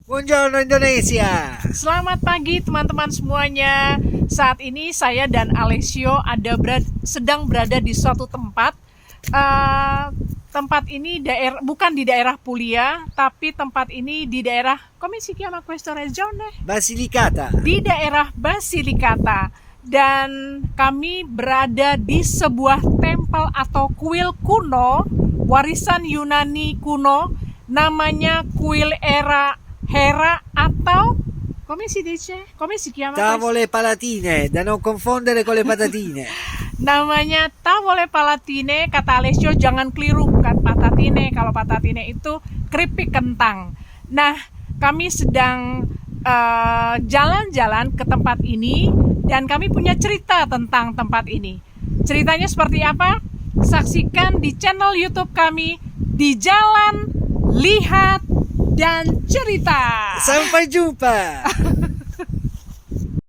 Buongiorno Indonesia. Selamat pagi teman-teman semuanya. Saat ini saya dan Alessio sedang berada di suatu tempat. Tempat ini bukan di daerah Puglia, tapi tempat ini di daerah, come si chiama questa regione? Basilicata. Di daerah Basilicata. Dan kami berada di sebuah tempel atau kuil kuno, warisan Yunani kuno, namanya kuil Hera atau come si dice? Come si chiama? Tavole palatine, da non confondere con le patatine. Namanya tavole palatine, kata Alessio jangan keliru, bukan patatine. Kalau patatine itu keripik kentang. Nah, kami sedang jalan-jalan ke tempat ini dan kami punya cerita tentang tempat ini. Ceritanya seperti apa? Saksikan di channel YouTube kami di Jalan Lihat dan Cerita. Sampai jumpa.